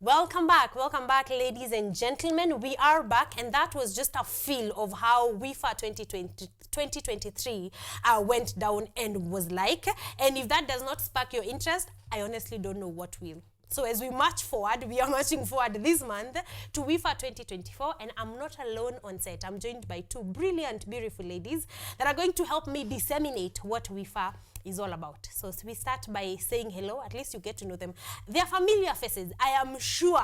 Welcome back, ladies and gentlemen. We are back, and that was just a feel of how WIFA 2023 went down and was like. And if that does not spark your interest, I honestly don't know what will. So as we march forward, we are marching forward this month to WIFA 2024, and I'm not alone on set. I'm joined by two brilliant, beautiful ladies that are going to help me disseminate what WIFA is all about. So we start by saying hello. At least you get to know them. They're familiar faces. I am sure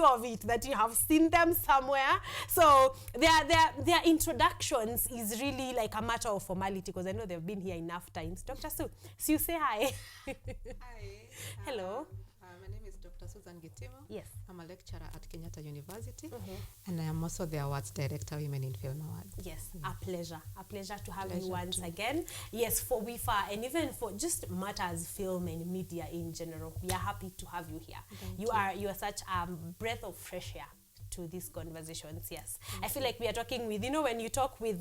of it that you have seen them somewhere. So their introductions is really like a matter of formality because I know they've been here enough times. Dr. Sue, you say hi. Hi. Hello. My name is Dr. Susan Gitimo. Yes. I'm a lecturer at Kenyatta University, and I am also the Awards Director, Women in Film Awards. Yes, a pleasure to have you once again. Yes, for WIFA and even for just matters film and media in general. We are happy to have you here. You are such a breath of fresh air to these conversations. Yes, I feel like we are talking with, when you talk with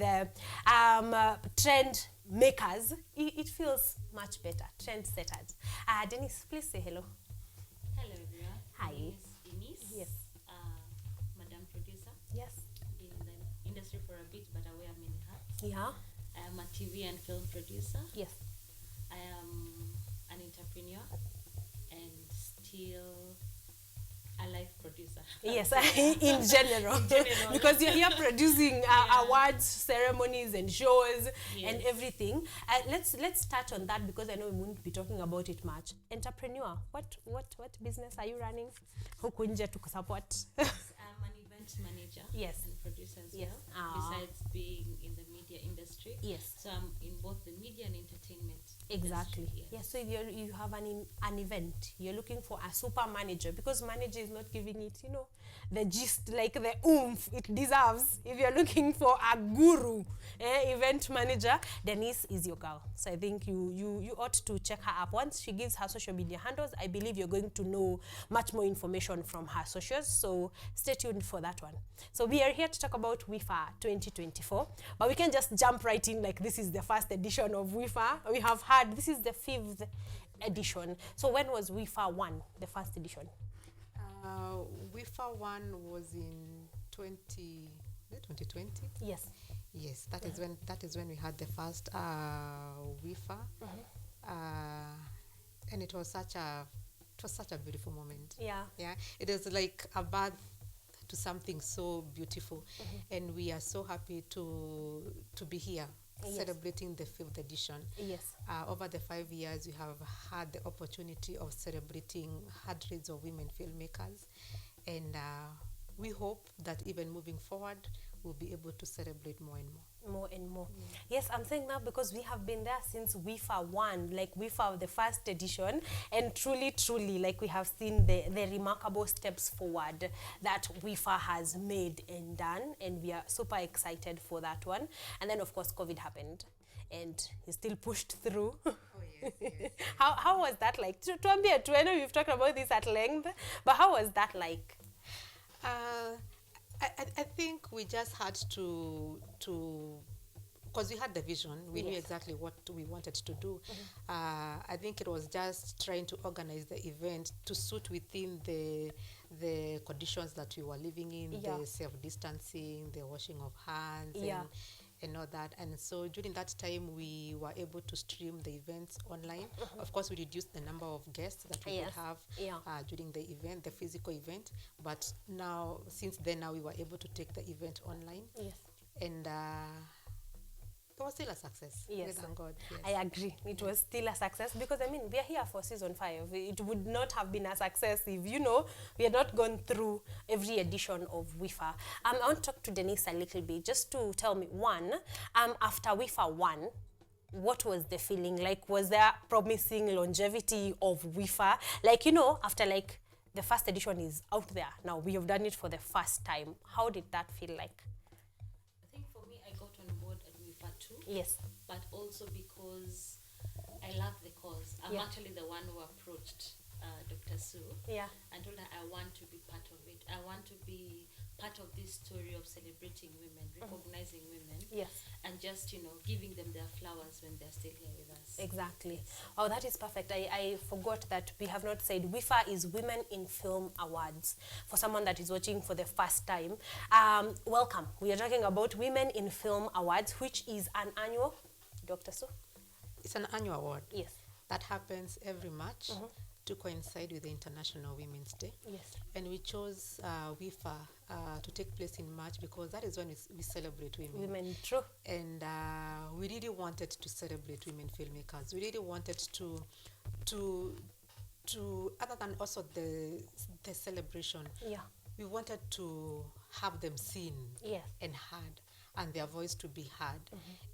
trend makers, it feels much better. Trend setters. Denise, please say hello. Hello everyone. Hi. My name is Denise. Yes. Madam producer. Yes. Been in the industry for a bit, but I wear many hats. Yeah. I am a TV and film producer. Yes. I am an entrepreneur and still a life producer. Yes, in general. Because you're here producing awards, ceremonies and shows and everything. Let's start on that because I know we won't be talking about it much. Entrepreneur, what business are you running? Huku nje to support. I'm an event manager. Yes. And producer as Yes. well. Besides being in the media industry. Yes. So I'm in both the media and entertainment. Exactly. Industry, Yes. So if you have an event, you're looking for a super manager because manager is not giving it, the gist, like the oomph it deserves. If you're looking for a guru event manager, Denise is your girl. So I think you ought to check her up. Once she gives her social media handles, I believe you're going to know much more information from her socials. So stay tuned for that one. So we are here to talk about WIFA 2024, but we can just jump right in like this is the first edition of WIFA. We have had, this is the 5th edition. So when was WIFA 1, the first edition? WIFA 1 was in 2020. Yes. Yes, that is when we had the first WIFA, and it was such a beautiful moment. Yeah. Yeah, it is like a birth to something so beautiful, and we are so happy to be here. Yes. Celebrating the 5th edition. Yes. Over the 5 years, we have had the opportunity of celebrating hundreds of women filmmakers, and we hope that even moving forward, we'll be able to celebrate more and more. More and more. Yes, I'm saying that because we have been there since WIFA 1, like WIFA, the first edition, and truly, like we have seen the remarkable steps forward that WIFA has made and done, and we are super excited for that one. And then, of course, COVID happened, and he still pushed through. Oh, yes, yes. How was that like? I know we've talked about this at length, but how was that like? I think we just had to because we had the vision, we knew exactly what we wanted to do. I think it was just trying to organize the event to suit within the conditions that we were living in, the self-distancing, the washing of hands, and all that. And so during that time, we were able to stream the events online. Of course, we reduced the number of guests that we could have during the event, the physical event. But now, since then, we were able to take the event online. Yes. And it was still a success. Yes. Thank God. Yes. I agree. It was still a success because, we are here for season 5. It would not have been a success if, we had not gone through every edition of WIFA. I want to talk to Denise a little bit just to tell me, one, after WIFA 1, what was the feeling? Like, was there promising longevity of WIFA? Like, after like the first edition is out there, now we have done it for the first time. How did that feel like? I think for me, I got on board at WIFA 2. Yes. But also because I love the cause. I'm actually the one who approached Dr. Sue. Yeah. And told her, I want to be part of it. I want to be part of this story of celebrating women, recognizing women. Yes. And just, giving them their flowers when they're still here with us. Exactly. Oh, that is perfect. I forgot that we have not said WIFA is Women in Film Awards. For someone that is watching for the first time, welcome. We are talking about Women in Film Awards, which is an annual, Dr. Sue? It's an annual award. Yes. That happens every March to coincide with the International Women's Day. Yes. And we chose WIFA to take place in March because that is when we celebrate women. Women, true. And we really wanted to celebrate women filmmakers. We really wanted to other than also the celebration, Yeah. we wanted to have them seen Yes. and heard, and their voice to be heard,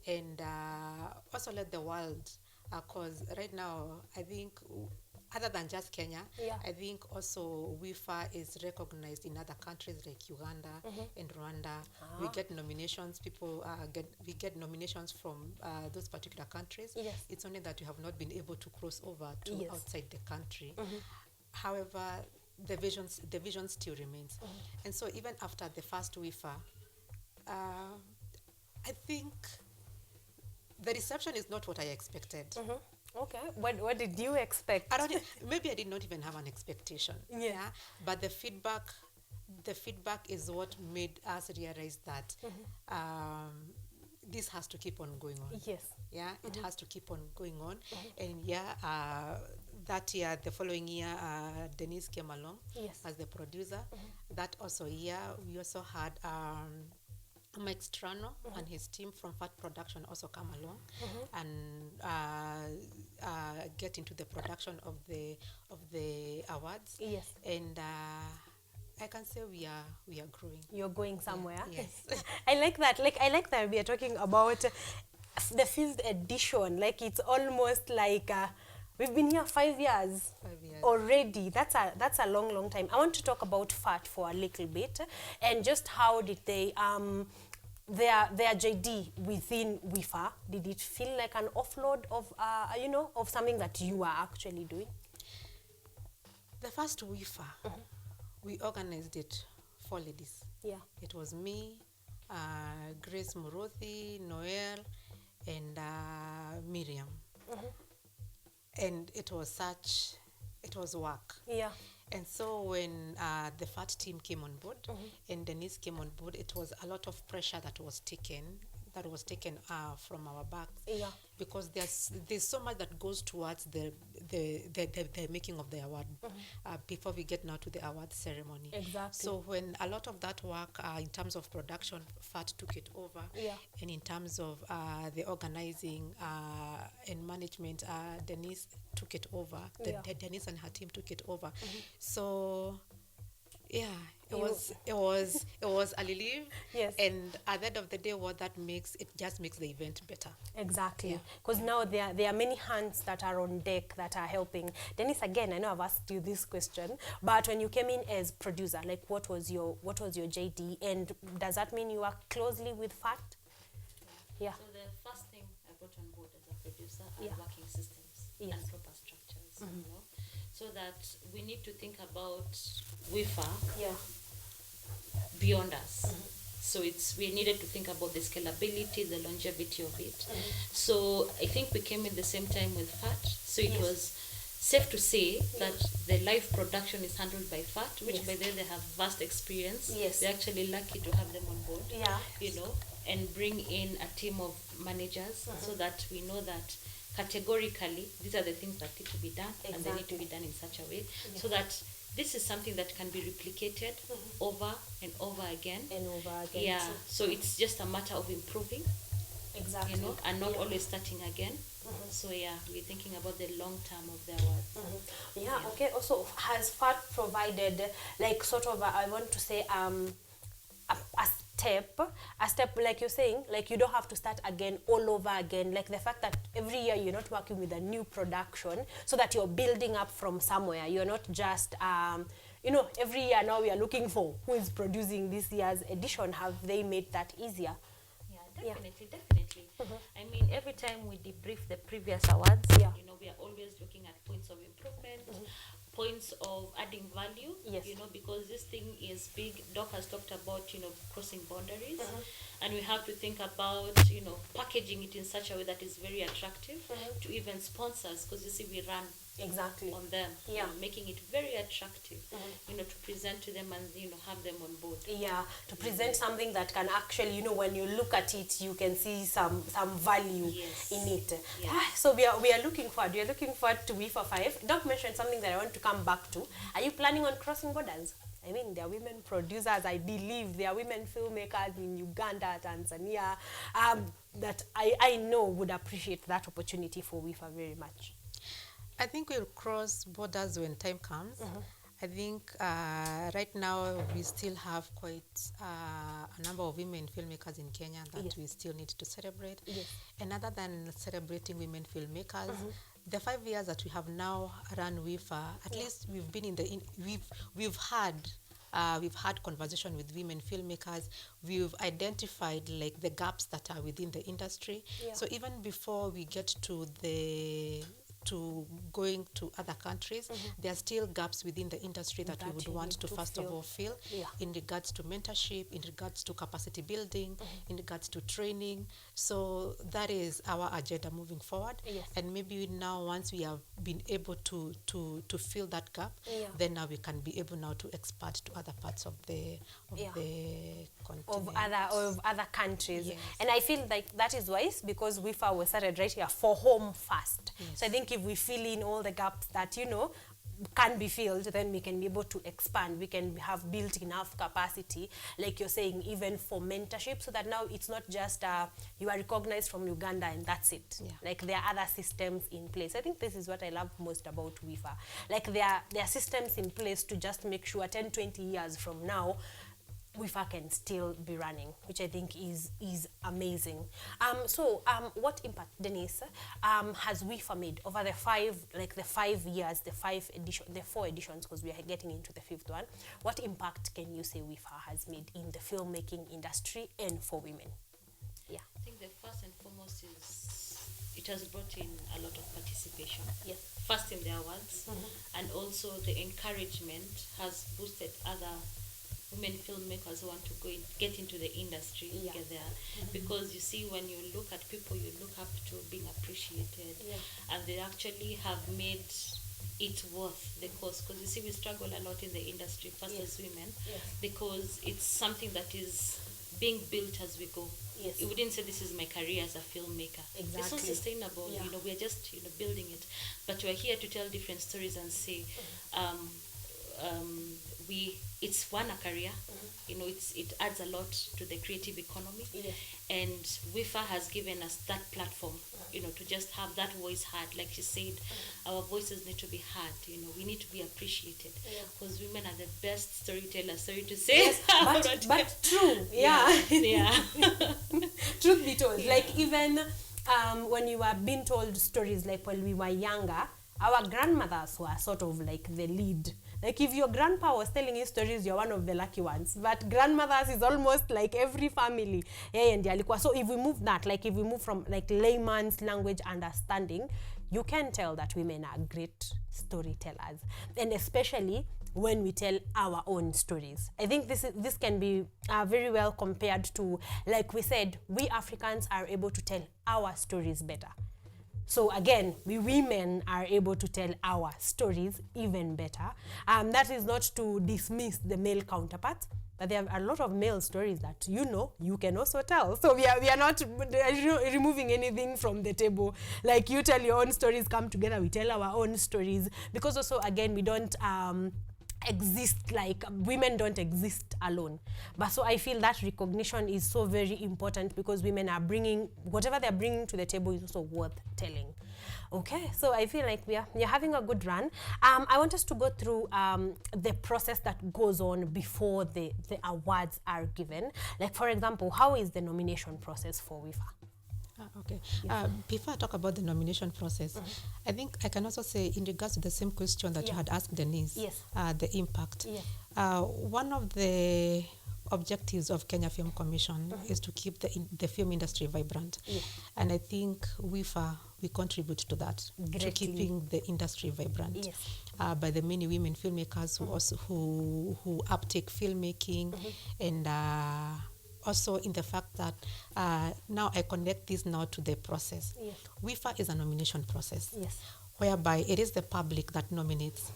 and also let the world, because right now I think other than just Kenya, Yeah. I think also WIFA is recognized in other countries like Uganda and Rwanda. We get nominations. We get nominations from those particular countries. Yes. It's only that we have not been able to cross over to Yes. outside the country. However, the vision still remains. And so even after the first WIFA, I think the reception is not what I expected. Okay. What did you expect? I don't. Maybe I did not even have an expectation. Yeah. But the feedback is what made us realize that this has to keep on going on. Yes. Yeah, it has to keep on going on. And that year, the following year, Denise came along Yes. as the producer. That also year, we also had Mike Strano and his team from Fat Production also come along and get into the production of the awards. Yes. And I can say we are growing. You're going somewhere. Yes. I like that. I like that we are talking about the 5th edition. Like it's almost like we've been here 5 years. 5 years. Already. That's a long time. I want to talk about FAT for a little bit and just how did they their JD within WIFA, did it feel like an offload of of something that you are actually doing? The first WIFA, we organized it 4 ladies. Yeah. It was me, Grace Murothi, Noel, and Miriam. And it was work. Yeah. And so when the FAT team came on board and Denise came on board, it was a lot of pressure that was taken from our backs. Yeah. Because there's so much that goes towards the making of the award before we get now to the award ceremony. Exactly. So when a lot of that work in terms of production, FAT took it over. Yeah. And in terms of the organizing and management, Denise took it over. Denise and her team took it over. So yeah, it was a relief. Yes. And at the end of the day, what that makes, it just makes the event better. Exactly. Because now there are many hands that are on deck that are helping. Dennis, again, I know I've asked you this question, but when you came in as producer, like what was your JD, and does that mean you work closely with FAT? Yeah. So the first thing I brought on board as a producer are Yeah. working systems Yes. and proper structures, so that we need to think about WIFA Yeah. beyond us. So we needed to think about the scalability, the longevity of it. So I think we came in the same time with FAT. So it was safe to say that the live production is handled by FAT, which by then they have vast experience. Yes. We're actually lucky to have them on board. Yeah. And bring in a team of managers so that we know that categorically these are the things that need to be done, and they need to be done in such a way so that this is something that can be replicated over and over again. And over again. Yeah, so it's just a matter of improving, Exactly. and not always starting again. So yeah, we're thinking about the long term of the awards. Yeah, okay. Also, has FAT provided, like, sort of, I want to say, a step, like you're saying, like you don't have to start again, all over again. Like the fact that every year you're not working with a new production, so that you're building up from somewhere. You're not just, every year now we are looking for who is producing this year's edition. Have they made that easier? Yeah, definitely. I mean, every time we debrief the previous awards, Yeah. you know, we are always looking at points of improvement, points of adding value, Yes. you know, because this thing is big. Doc has talked about, you know, crossing boundaries, and we have to think about, you know, packaging it in such a way that is very attractive to even sponsors, because you see, we run Exactly. on them, Yeah. you know, making it very attractive, you know, to present to them and, you know, have them on board. Yeah, to present something that can actually, you know, when you look at it, you can see some value Yes. in it. Yes. So we are looking forward. We are looking forward to WIFA 5. Doc mentioned something that I want to come back to. Are you planning on crossing borders? I mean, there are women producers, I believe. There are women filmmakers in Uganda, Tanzania, that I know would appreciate that opportunity for WIFA very much. I think we'll cross borders when time comes. I think right now we still have quite a number of women filmmakers in Kenya that Yes. we still need to celebrate. Yes. And other than celebrating women filmmakers, the 5 years that we have now run WIFA, at least we've been in the we've had conversation with women filmmakers. We've identified like the gaps that are within the industry. Yeah. So even before we get to going to other countries, there are still gaps within the industry that we would you want need to to first of fill. all fill, Yeah. in regards to mentorship, in regards to capacity building, in regards to training. So that is our agenda moving forward. Yes. And maybe now, once we have been able to fill that gap, Yeah. then now we can be able now to expand to other parts of the Yeah. continent. Of other countries. Yes. And I feel like that is wise, because WIFA was started right here for home first. Yes. So I think if we fill in all the gaps that, you know, can be filled, then we can be able to expand. We can have built enough capacity, like you're saying, even for mentorship, so that now it's not just you are recognized from Uganda and that's it. Yeah. Like there are other systems in place. I think this is what I love most about WIFA. Like there are systems in place to just make sure 10, 20 years from now, WIFA can still be running, which I think is amazing. What impact, Denise, has WIFA made over the 5 years, the 4 editions, because we are getting into the 5th one? What impact can you say WIFA has made in the filmmaking industry and for women? Yeah. I think the first and foremost is it has brought in a lot of participation. Yes. First in the awards, and also the encouragement has boosted other women filmmakers who want to get into the industry, Yeah. get there, because you see, when you look at people you look up to being appreciated, and they actually have made it worth the cost, because you see, we struggle a lot in the industry first as women, because it's something that is being built as we go. Yes. You wouldn't say this is my career as a filmmaker. It's not Exactly. sustainable. Yeah. You know, we're just, you know, building it, but we're here to tell different stories and say, it's a career. You know, it adds a lot to the creative economy, and WIFA has given us that platform, you know, to just have that voice heard. Like she said, our voices need to be heard. You know, we need to be appreciated, because women are the best storytellers. Sorry to say, Yes, but true. Yeah. Truth be told, like even when you were being told stories, like when we were younger, our grandmothers were sort of like the lead. Like if your grandpa was telling you stories, you're one of the lucky ones. But grandmothers is almost like every family. So if we move from like layman's language understanding, you can tell that women are great storytellers. And especially when we tell our own stories. I think this can be very well compared to, like we said, we Africans are able to tell our stories better. So again, we women are able to tell our stories even better. That is not to dismiss the male counterparts, but there are a lot of male stories that you can also tell. So we are not removing anything from the table. Like you tell your own stories, come together, we tell our own stories. Because also, again, we don't exist, like women don't exist alone. But so I feel that recognition is so very important, because women are bringing whatever they're bringing to the table is also worth telling. Okay, so I feel like we're having a good run. I want us to go through the process that goes on before the awards are given. Like, for example, how is the nomination process for WIFA? Okay. Before I talk about the nomination process, I think I can also say, in regards to the same question that you had asked Denise, the impact. Yes. One of the objectives of Kenya Film Commission is to keep the film industry vibrant. Yeah. And I think we contribute to that, to Greatly. keeping the industry vibrant. Yes. By the many women filmmakers who also who uptake filmmaking, and also in the fact that now I connect this now to the process. Yes. WIFA is a nomination process. Yes. Whereby it is the public that nominates.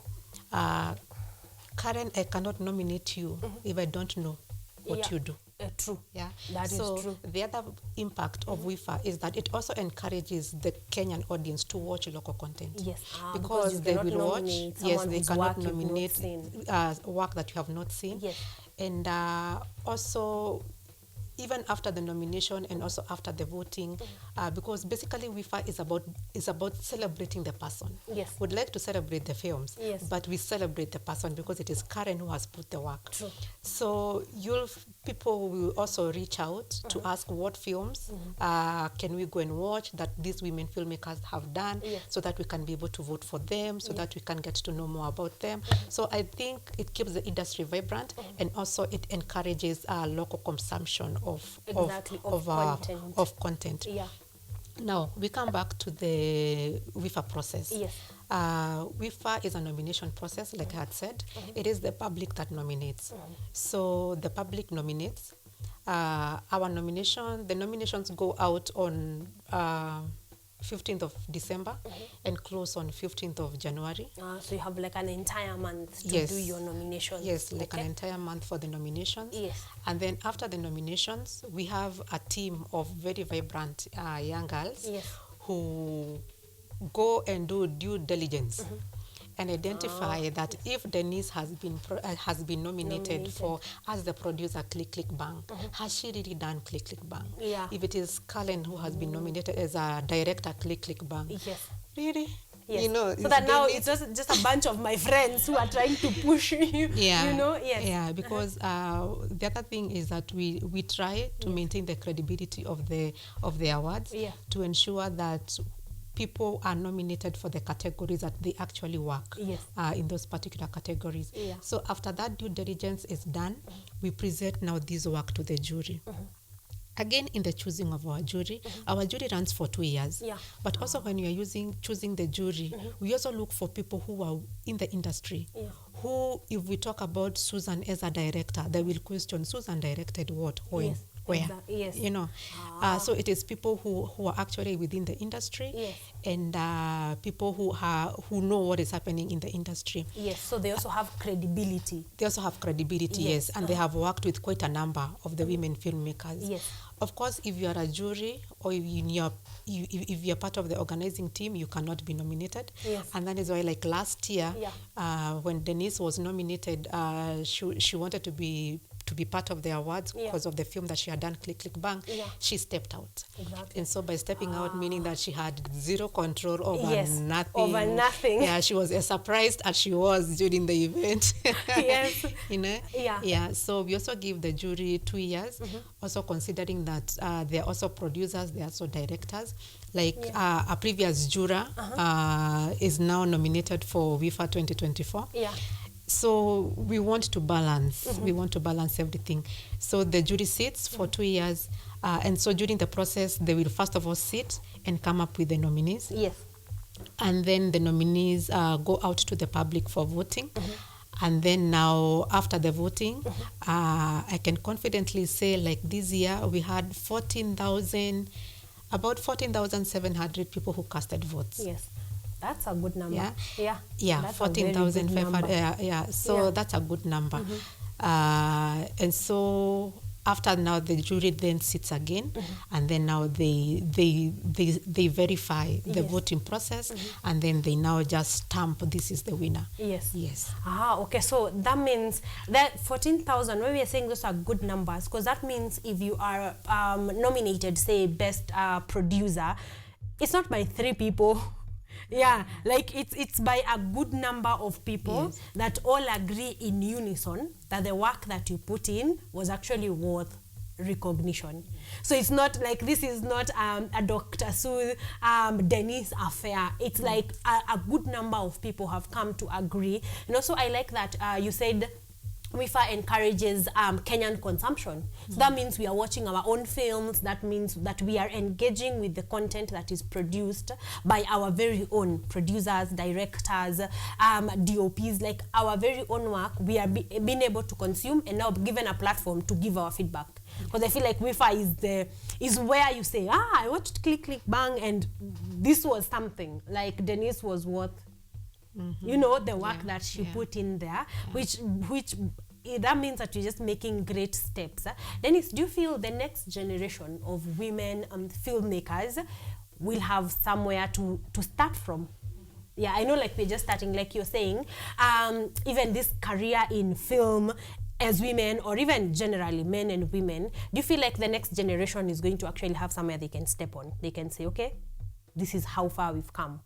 Karen, I cannot nominate you if I don't know what you do. True. Yeah, That is so true. the other impact of WIFA is that it also encourages the Kenyan audience to watch local content. Yes, because you they cannot will watch. nominate Yes, someone they whose cannot work you've not nominate seen. work that you have not seen. Yes. And also, even after the nomination and also after the voting, because basically WIFA is about celebrating the person. Yes. We'd like to celebrate the films, Yes. but we celebrate the person because it is Karen who has put the work. True. So people will also reach out to ask what films can we go and watch that these women filmmakers have done, Yes. so that we can be able to vote for them, so that we can get to know more about them. So I think it keeps the industry vibrant, and also it encourages local consumption of content. Yeah. Now we come back to the WIFA process. Yes. WIFA is a nomination process, like I had said. It is the public that nominates. So the public nominates. The nominations go out on 15th of December and close on 15th of January. So you have like an entire month to do your nominations. Yes, like an entire month for the nominations. Yes. And then after the nominations, we have a team of very vibrant young girls who go and do due diligence and identify that if Denise has been nominated for as the producer Click Bang, has she really done Click Bang? Yeah. If it is Cullen who has been nominated as a director Click Bang, Yes. really? Yes. You know, so that now it's just a bunch of my friends who are trying to push you. Yeah. You know? Yes. Yeah, because the other thing is that we try to maintain the credibility of the awards to ensure that people are nominated for the categories that they actually work in those particular categories. Yeah. So after that due diligence is done, we present now this work to the jury. Again, in the choosing of our jury runs for 2 years. Yeah. But also when you are choosing the jury, we also look for people who are in the industry. Yeah. Who, if we talk about Susan as a director, they will question, Susan directed what, when, Yes. where? Yes. You know, so it is people who are actually within the industry, and people who know what is happening in the industry. Yes, so they also have credibility. They also have credibility, yes, and they have worked with quite a number of the women filmmakers. Yes. Of course, if you are a jury or if you're part of the organizing team, you cannot be nominated. Yes. And that is why, like last year, when Denise was nominated, she wanted to be part of the awards because of the film that she had done, Click Bang. She stepped out. Exactly. And so by stepping out, meaning that she had zero control over nothing. Over nothing. Yeah, she was as surprised as she was during the event. Yes. You know? Yeah. Yeah. So we also give the jury 2 years, also considering that they're also producers, they're also directors. Like a previous juror is now nominated for WIFA 2024. Yeah. So we want to balance. We want to balance everything. So the jury sits for 2 years, and so during the process, they will first of all sit and come up with the nominees. Yes. And then the nominees go out to the public for voting. And then now, after the voting, I can confidently say, like this year, we had about 14,700 people who casted votes. Yes. That's a good number. Yeah, 14,500. So that's a good number. And so after now, the jury then sits again, and then now they verify the voting process, and then they now just stamp this is the winner. Yes. Okay. So that means that 14,000. When we are saying those are good numbers, because that means if you are nominated, say best producer, it's not by 3 people. Yeah, like it's by a good number of people that all agree in unison that the work that you put in was actually worth recognition. So it's not like this is not a Dr. Sue Denise affair. It's like a good number of people have come to agree. And also I like that you said WIFA encourages Kenyan consumption. So that means we are watching our own films. That means that we are engaging with the content that is produced by our very own producers, directors, DOPs, like our very own work. We are being able to consume and now given a platform to give our feedback. Because I feel like WIFA is where you say, I watched Click Click Bang and this was something. Like Denise was worth, you know, the work that she put in there, which that means that you're just making great steps. Dennis, do you feel the next generation of women filmmakers will have somewhere to start from? Yeah, I know, like, we're just starting, like you're saying, even this career in film as women, or even generally men and women, do you feel like the next generation is going to actually have somewhere they can step on? They can say, okay, this is how far we've come.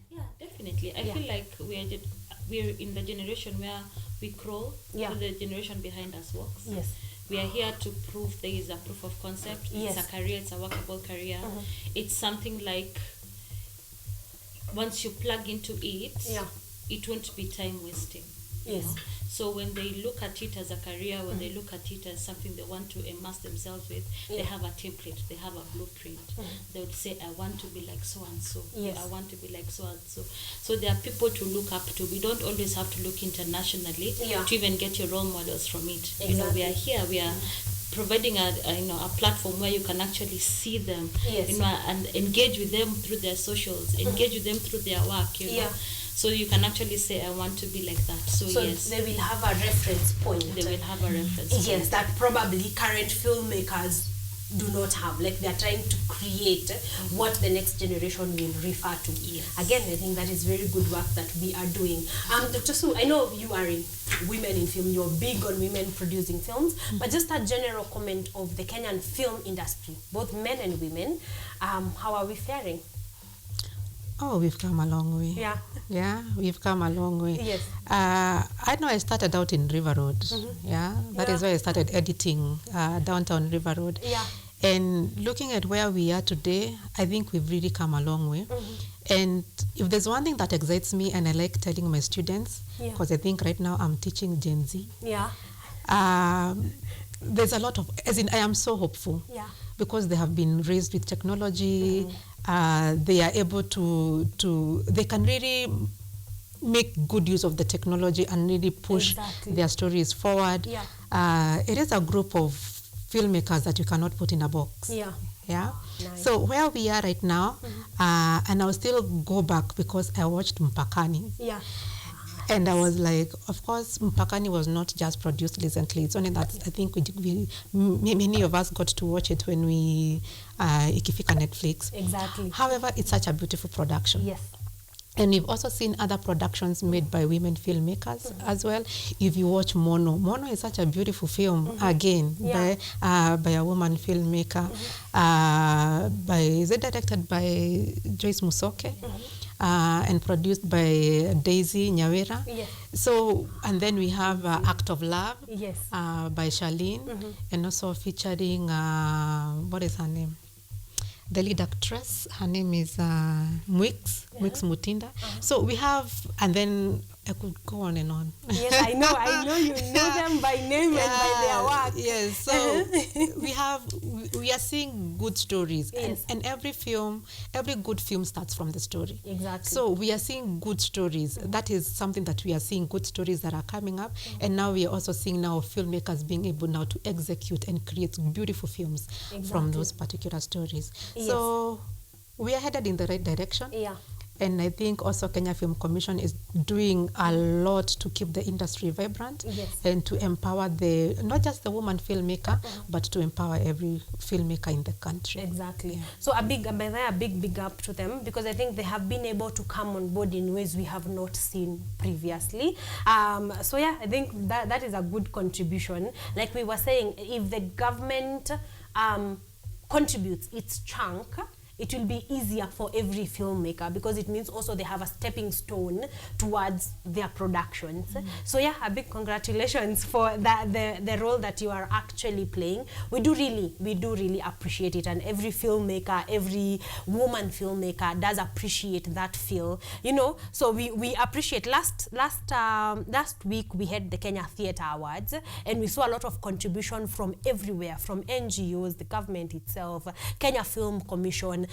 Yeah, definitely. I feel like we're in the generation where we crawl to the generation behind us walks. Yes. We are here to prove there is a proof of concept. Yes. It's a career, it's a workable career. It's something like once you plug into it, it won't be time wasting. Yes. Know? So when they look at it as a career, when they look at it as something they want to immerse themselves with, they have a template, they have a blueprint. They would say, I want to be like so and so. Yes. I want to be like so and so. So there are people to look up to. We don't always have to look internationally to even get your role models from it. Exactly. You know, we are here, we are providing a platform where you can actually see them, you know, and engage with them through their socials, engage with them through their work, you know. So you can actually say, I want to be like that. So yes. They will have a reference point. They will have a reference point. Yes, that probably current filmmakers do not have. Like, they're trying to create what the next generation will refer to. Yes. Again, I think that is very good work that we are doing. Dr. Sue, I know you are in women in film. You're big on women producing films. But just a general comment of the Kenyan film industry, both men and women. How are we faring? Oh, we've come a long way. Yeah. Yeah, we've come a long way. Yes. I know I started out in River Road. Yeah, that is where I started editing downtown River Road. Yeah. And looking at where we are today, I think we've really come a long way. And if there's one thing that excites me, and I like telling my students, because I think right now I'm teaching Gen Z. Yeah. There's a lot of, as in, I am so hopeful. Yeah. Because they have been raised with technology. They are able to they can really make good use of the technology and really push their stories forward. Yeah. It is a group of filmmakers that you cannot put in a box. Yeah. Yeah. Nice. So where we are right now, and I'll still go back because I watched Mpakani. Yeah. And I was like, of course, Mpakani was not just produced recently. It's only that I think many of us got to watch it when we ikifika Netflix. Exactly. However, it's such a beautiful production. Yes. And we've also seen other productions made by women filmmakers as well. If you watch Mono is such a beautiful film, again, by a woman filmmaker. Is it directed by Joyce Musoke? And produced by Daisy Nyawera. Yes. So, and then we have Act of Love by Charlene, and also featuring, what is her name? The lead actress, her name is Mwix Mutinda. So we have, and then I could go on and on. Yes, I know you know them by name and by their work. Yes, so we are seeing good stories. Yes. And every good film starts from the story. Exactly. So we are seeing good stories. That is something that we are seeing, good stories that are coming up. And now we are also seeing now filmmakers being able now to execute and create beautiful films from those particular stories. Yes. So we are headed in the right direction. Yeah. And I think also Kenya Film Commission is doing a lot to keep the industry vibrant and to empower not just the woman filmmaker, but to empower every filmmaker in the country. Exactly. Yeah. So a big up to them, because I think they have been able to come on board in ways we have not seen previously. So yeah, I think that is a good contribution. Like we were saying, if the government contributes its chunk, it will be easier for every filmmaker, because it means also they have a stepping stone towards their productions. So yeah, a big congratulations for the role that you are actually playing. We do really appreciate it, and every filmmaker, every woman filmmaker does appreciate that feel, you know. So we appreciate. Last week we had the Kenya Theatre Awards, and we saw a lot of contribution from everywhere, from NGOs, the government itself, Kenya Film Commission,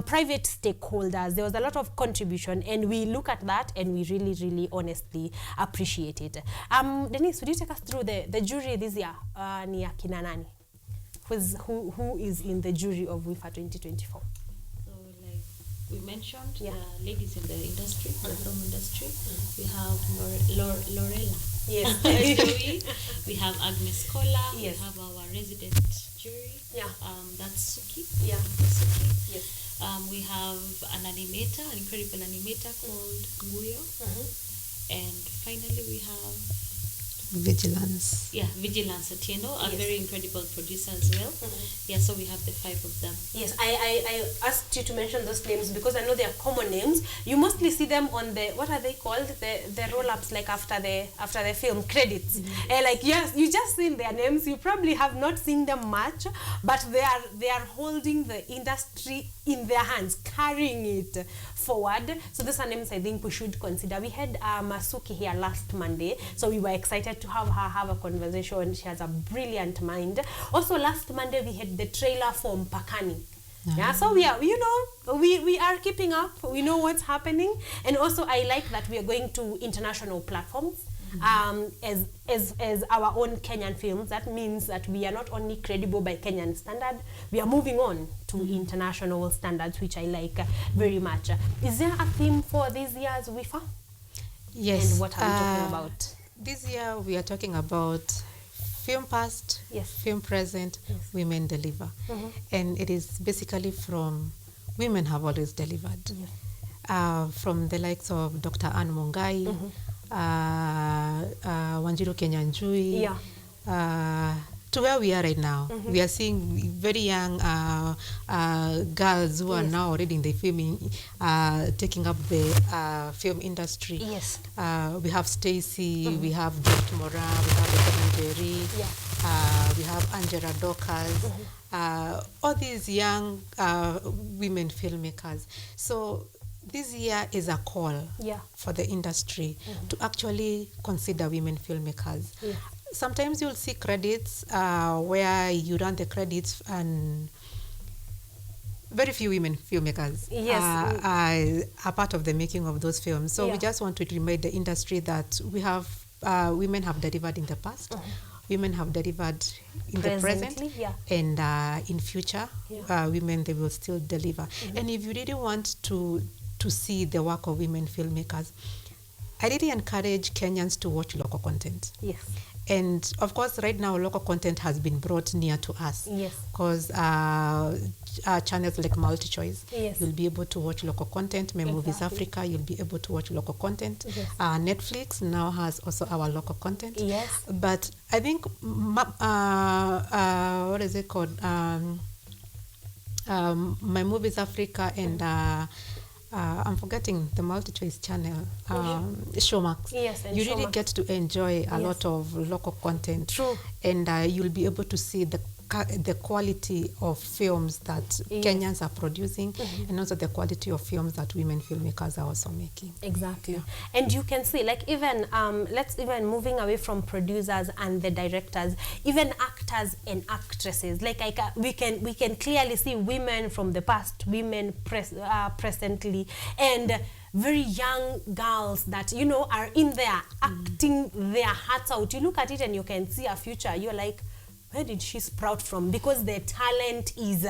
private stakeholders. There was a lot of contribution, and we look at that and we really honestly appreciate it. Denise, would you take us through the jury this year? Ni akina nani? Who is in the jury of WIFA 2024? So, like we mentioned, Yeah. the ladies in the industry, the film industry. We have Lorella. Yes. Joey. We have Agnes Kola. Yes. We have our resident jury. Yeah. That's Suki. Yeah. Suki. Yes. We have an animator, an incredible animator called Nguyo. And finally we have Vigilance. Vigilance Atieno, a Yes. very incredible producer as well. Yeah, so we have the 5 of them. Yes, I asked you to mention those names because I know they are common names. You mostly see them on the, what are they called? The roll-ups, like after the film credits. And like, yes, you just seen their names. You probably have not seen them much, but they are holding the industry in their hands, carrying it forward. So those are names I think we should consider. We had Masuki here last Monday, so we were excited to have a conversation. She has a brilliant mind. Also last Monday we had the trailer for Mpakani. Yeah, so we are, you know, we are keeping up. We know what's happening, and also I like that we are going to international platforms. As our own Kenyan films. That means that we are not only credible by Kenyan standard, we are moving on to international standards, which I like very much. Is there a theme for this year's WIFA? Yes. And what are we talking about? This year we are talking about film past, Yes. film present, Yes. women deliver. And it is basically from women have always delivered. From the likes of Dr. Anne Mungai, Wanjiru Kenyanjui, to where we are right now. We are seeing very young girls who are now already in the filming, taking up the film industry. Yes. We have Stacy, we have Gift Mora, we have Jerry, we have Angela Dockers, all these young women filmmakers. So this year is a call for the industry to actually consider women filmmakers. Sometimes you'll see credits where you run the credits and very few women filmmakers are part of the making of those films. So we just want to remind the industry that we have women have delivered in the past, women have delivered in the present, and in future, women, they will still deliver. And if you really want to see the work of women filmmakers, I really encourage Kenyans to watch local content. Yes. And of course, right now, local content has been brought near to us. Yes. Because channels like MultiChoice, you'll be able to watch local content. My Movies Africa, you'll be able to watch local content. Yes. Netflix now has also our local content. Yes. But I think, what is it called? My Movies Africa and I'm forgetting the MultiChoice channel, Showmax. Yes, and you really Showmax. get to enjoy a lot of local content. True. And you'll be able to see the quality of films that Kenyans are producing, and also the quality of films that women filmmakers are also making. Exactly. And you can see, like, even let's even moving away from producers and the directors, even actors and actresses, like we can clearly see women from the past, women presently, and very young girls that, you know, are in there acting their hearts out. You look at it and you can see a future. You're like, where did she sprout from? Because the talent is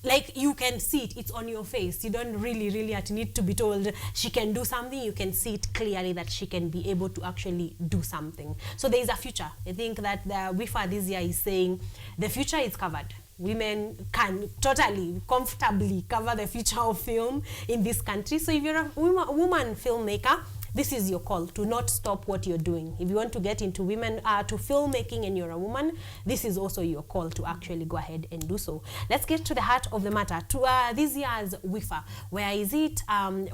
like, you can see it, it's on your face. You don't really need to be told she can do something. You can see it clearly that she can be able to actually do something. So there is a future. I think that the WIFA this year is saying the future is covered. Women can totally, comfortably cover the future of film in this country. So if you're a woman filmmaker, this is your call to not stop what you're doing. If you want to get into women to filmmaking and you're a woman, this is also your call to actually go ahead and do so. Let's get to the heart of the matter. To this year's WIFA, where is it?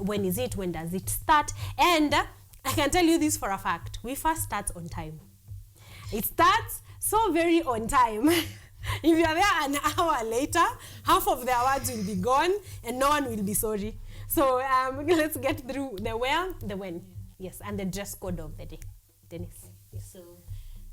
When is it? When does it start? And I can tell you this for a fact: WIFA starts on time. It starts so very on time. If you are there an hour later, half of the awards will be gone and no one will be sorry. So let's get through the where, the when. Yes, and the dress code of the day. Dennis. Yes. So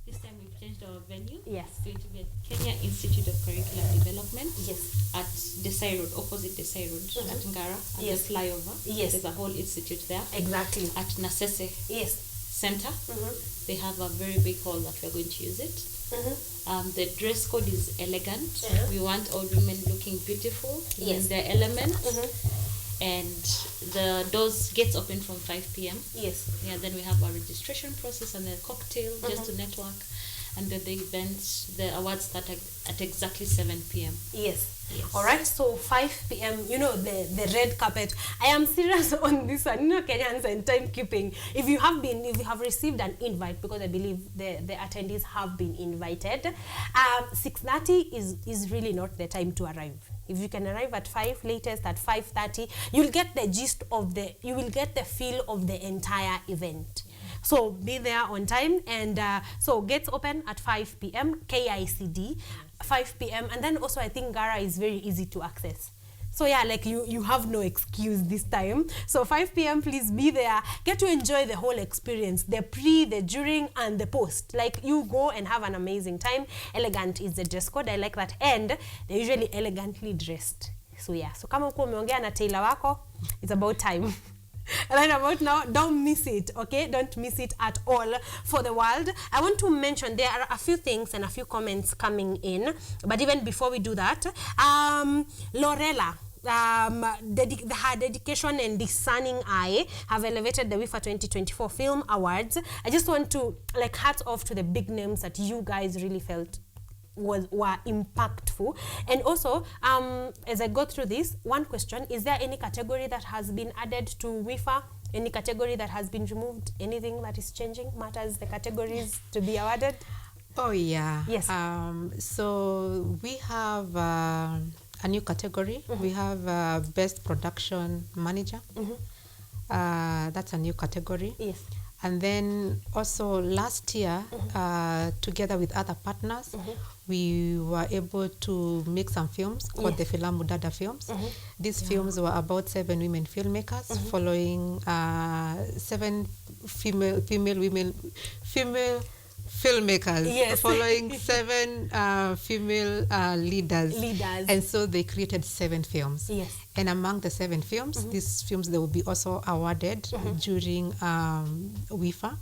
this time we've changed our venue. Yes. It's going to be at Kenya Institute of Curriculum Development. Yes. At Desai Road, opposite Desai Road, at Ngara, at Yes. the flyover. Yes. There's a whole institute there. Exactly. At Nasese Yes. Center, they have a very big hall that we're going to use it. The dress code is elegant. We want all women looking beautiful in their element. And the doors gets open from 5 p.m. Yes. Yeah, then we have our registration process and the cocktail just to network. And then the event, the awards start at exactly 7 p.m. Yes. Yes. All right, so 5 p.m., you know, the red carpet. I am serious on this one, you know, Kenyans and timekeeping. If you have received an invite, because I believe the attendees have been invited, 6:30 is really not the time to arrive. If you can arrive at 5, latest at 5:30, you'll get the gist of you will get the feel of the entire event. So be there on time, and so gates open at 5 p.m. KICD, 5 p.m. And then also I think Ngara is very easy to access. So yeah, like you have no excuse this time. So 5 p.m. please be there. Get to enjoy the whole experience, the pre, the during, and the post. Like you go and have an amazing time. Elegant is the dress code. I like that. And they're usually elegantly dressed. So yeah, so kama uko umeongea na tailor wako, it's about time. And then about now, don't miss it, okay? Don't miss it at all for the world. I want to mention there are a few things and a few comments coming in. But even before we do that, Lorella, her dedication and discerning eye have elevated the WIFA 2024 Film Awards. I just want to, like, hats off to the big names that you guys really felt were impactful. And also, as I go through this, one question: is there any category that has been added to WIFA? Any category that has been removed? Anything that is changing? Matters the categories to be awarded? Oh yeah. Yes. So we have a new category. We have Best Production Manager. That's a new category. Yes. And then also last year, together with other partners, we were able to make some films called the Filamu Dada films. These films were about 7 women filmmakers following 7 female filmmakers, following 7 female leaders. And so they created 7 films. Yes. And among the 7 films, these films, they will be also awarded during WIFA.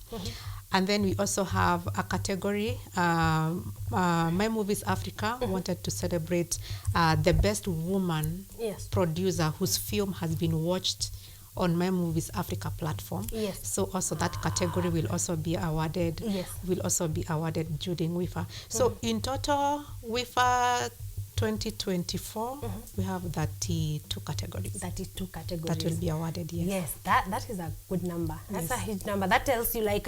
And then we also have a category, My Movies Africa wanted to celebrate the best woman producer whose film has been watched on My Movies Africa platform. Yes. So also that category will also be awarded. Yes. Will also be awarded during WIFA. So in total, WIFA 2024, we have 32 categories. 32 categories. That will be awarded, yes. Yes, that is a good number. That's a huge number. That tells you, like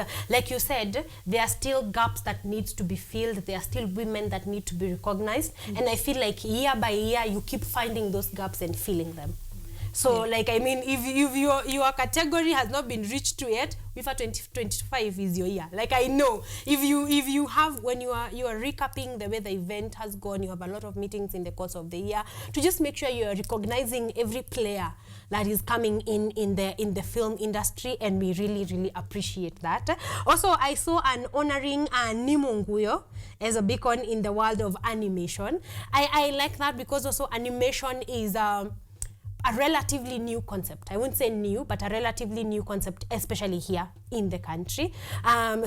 you said, there are still gaps that needs to be filled. There are still women that need to be recognized. And I feel like year by year, you keep finding those gaps and filling them. So, like, I mean, if your category has not been reached to yet, WIFA 2025 is your year. Like, I know if you have, when you are recapping the way the event has gone, you have a lot of meetings in the course of the year, to just make sure you are recognizing every player that is coming in the film industry, and we really, really appreciate that. Also, I saw an honoring Nimunguyo as a beacon in the world of animation. I like that because also animation is a relatively new concept. I won't say new, but a relatively new concept, especially here in the country.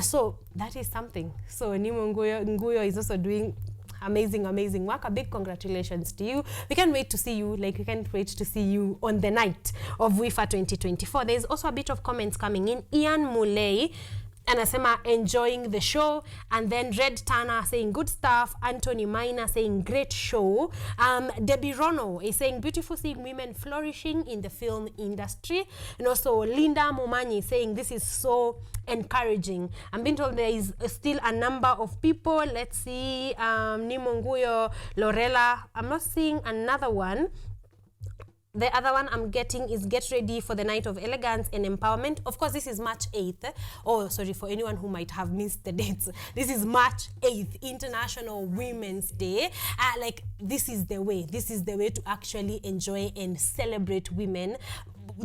So that is something. So Nimo Nguyo is also doing amazing work. A big congratulations to you. We can't wait to see you. Like, we can't wait to see you on the night of WIFA 2024. There's also a bit of comments coming in. Ian Muley anasema enjoying the show. And then Red Turner saying good stuff. Anthony Minor saying great show. Debbie Rono is saying beautiful seeing women flourishing in the film industry. And also Linda Momanyi saying this is so encouraging. I'm being told there is still a number of people. Let's see, Nimonguyo, Lorella. I'm not seeing another one. The other one I'm getting is get ready for the night of elegance and empowerment. Of course, this is March 8th. Oh, sorry, for anyone who might have missed the dates. This is March 8th, International Women's Day. Like, this is the way. This is the way to actually enjoy and celebrate women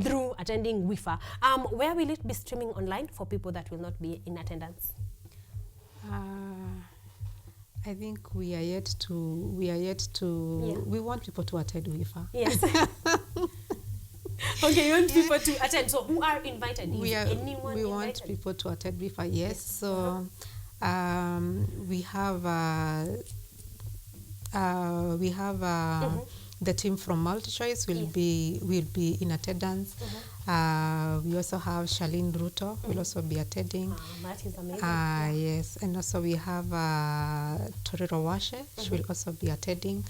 through attending WIFA. Where will it be streaming online for people that will not be in attendance? I think we are yet to, we want people to attend WIFA. Yes. Okay, you want people to attend. So who are invited? Is We anyone want invited? people to attend WIFA, yes. So we have the team from MultiChoice will be in attendance. We also have Charlene Ruto will also be attending. That is amazing. Yes, and also we have Torero Washe. She will also be attending.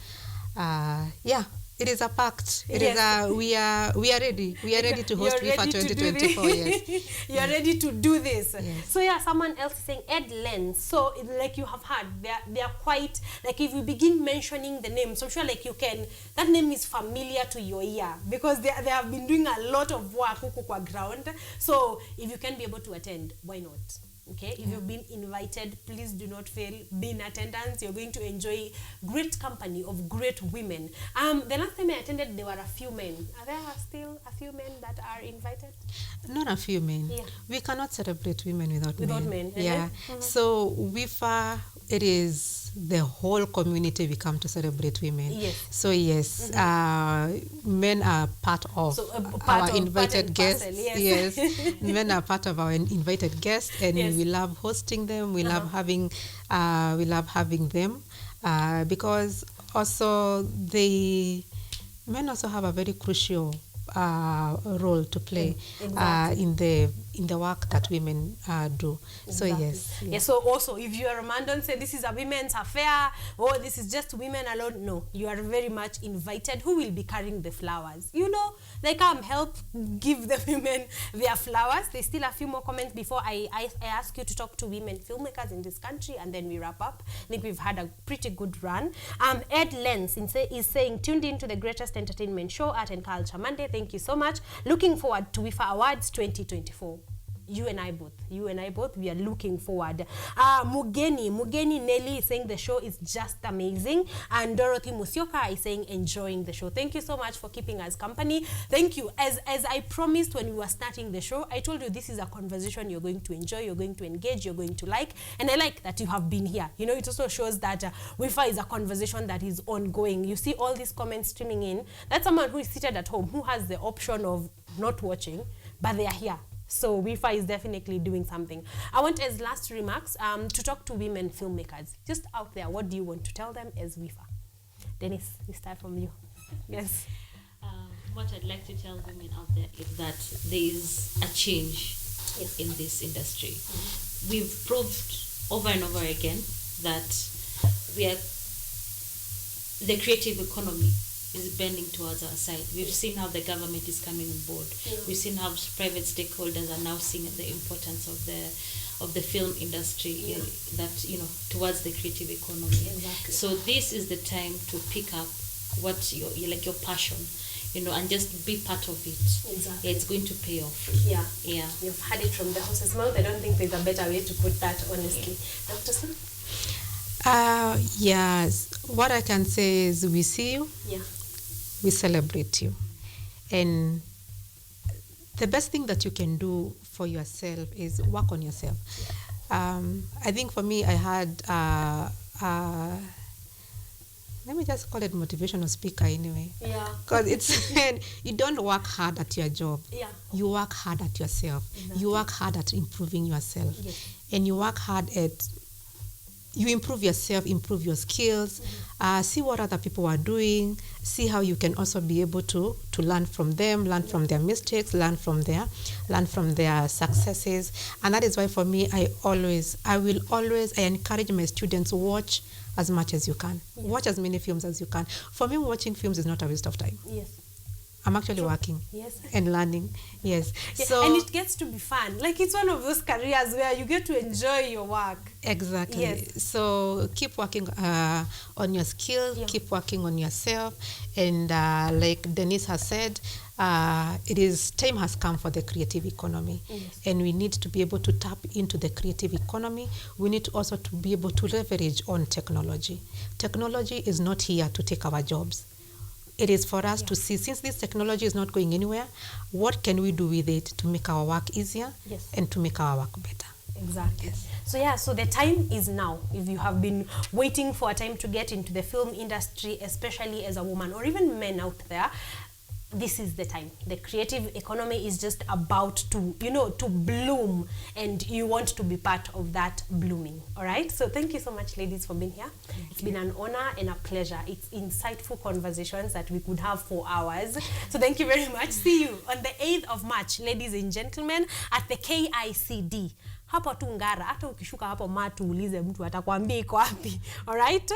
Yeah, it is a pact. It is we are ready. We are ready to host WIFA 2024. Yes. You are ready to do this. Yes. So yeah, someone else is saying Ed Lens. So like you have heard, they are quite, like if you begin mentioning the name, so I'm sure like you can, that name is familiar to your ear because they have been doing a lot of work huku kwa ground. So if you can be able to attend, why not? Okay, if you've been invited, please do not fail. Be in attendance. You're going to enjoy great company of great women. The last time I attended, there were a few men. Are there still a few men that are invited? Not a few men. Yeah. We cannot celebrate women without men. Yeah. Mm-hmm. So WIFA, it is the whole community we come to celebrate women. Yes. So yes, men are part of our invited guests. Yes. Yes. Men are part of our invited guests, and Yes. we love hosting them. We love having them because also men also have a very crucial role to play in the work that women do. So yes. Yes. So also, if you are a man, don't say this is a women's affair or this is just women alone. No, you are very much invited. Who will be carrying the flowers? You know, they come help give the women their flowers. There's still a few more comments before I ask you to talk to women filmmakers in this country, and then we wrap up. I think we've had a pretty good run. Ed Lenz is saying, tuned in to the greatest entertainment show, Art and Culture Monday. Thank you so much. Looking forward to WIFA Awards 2024. You and I both, we are looking forward. Mugeni Nelly is saying the show is just amazing. And Dorothy Musioka is saying enjoying the show. Thank you so much for keeping us company. Thank you. As I promised when we were starting the show, I told you this is a conversation you're going to enjoy, you're going to engage, you're going to like. And I like that you have been here. You know, it also shows that WIFA is a conversation that is ongoing. You see all these comments streaming in. That's someone who is seated at home, who has the option of not watching, but they are here. So WIFA is definitely doing something. I want, as last remarks, to talk to women filmmakers. Just out there, what do you want to tell them as WIFA? Dennis, we start from you. Yes. What I'd like to tell women out there is that there is a change in this industry. We've proved over and over again that the creative economy is bending towards our side. We've seen how the government is coming on board. We've seen how private stakeholders are now seeing the importance of the film industry that, towards the creative economy. Exactly. So this is the time to pick up what your passion, and just be part of it. Exactly. It's going to pay off. Yeah. You've had it from the horse's mouth. I don't think there's a better way to put that, honestly. Dr. Sun? Yes. What I can say is we see you. Yeah. We celebrate you. And the best thing that you can do for yourself is work on yourself. I think for me, I had, let me just call it motivational speaker anyway. Yeah. Because it's, you don't work hard at your job. Yeah. You work hard at yourself. Exactly. You work hard at improving yourself. Yes. And you work hard at you improve yourself, improve your skills, see what other people are doing, see how you can also be able to learn from them, learn from their mistakes, learn from their successes. And that is why for me, I encourage my students to watch as much as you can. Watch as many films as you can. For me, watching films is not a waste of time. Yes. I'm actually working and learning. Yes. Yeah, so and it gets to be fun. Like, it's one of those careers where you get to enjoy your work. Exactly. Yes. So keep working on your skills, keep working on yourself. And like Denise has said, time has come for the creative economy. Yes. And we need to be able to tap into the creative economy. We need also to be able to leverage on technology. Technology is not here to take our jobs. It is for us to see, since this technology is not going anywhere, what can we do with it to make our work easier and to make our work better? Exactly. Yes. So the time is now. If you have been waiting for a time to get into the film industry, especially as a woman or even men out there, this is the time. The creative economy is just about to, to bloom, and you want to be part of that blooming. All right. So thank you so much, ladies, for being here. It's been an honor and a pleasure. It's insightful conversations that we could have for hours. So thank you very much. See you on the 8th of March, ladies and gentlemen, at the KICD. Hapo tu Ngara, hata ukishuka hapo Matu ulize mtu atakwambia iko wapi. All right?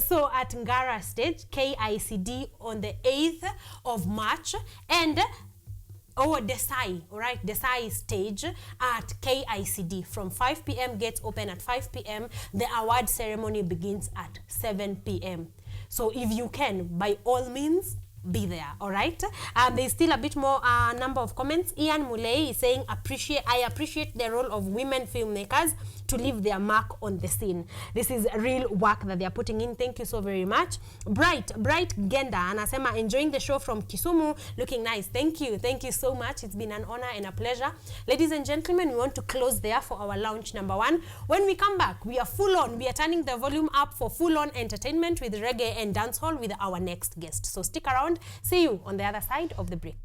So at Ngara stage, KICD on the 8th of March, and Desai, all right, Desai stage at KICD from 5 p.m. Gates open at 5 p.m. The award ceremony begins at 7 p.m. So if you can, by all means, be there. All right. There's still a bit more number of comments. Ian Mulei is saying, I appreciate the role of women filmmakers to leave their mark on the scene. This is real work that they are putting in. Thank you so very much. Bright Genda anasema, enjoying the show from Kisumu, looking nice. Thank you so much. It's been an honor and a pleasure. Ladies and gentlemen, we want to close there for our launch number 1. When we come back, we are full on. We are turning the volume up for full on entertainment with reggae and dancehall with our next guest. So stick around. See you on the other side of the break.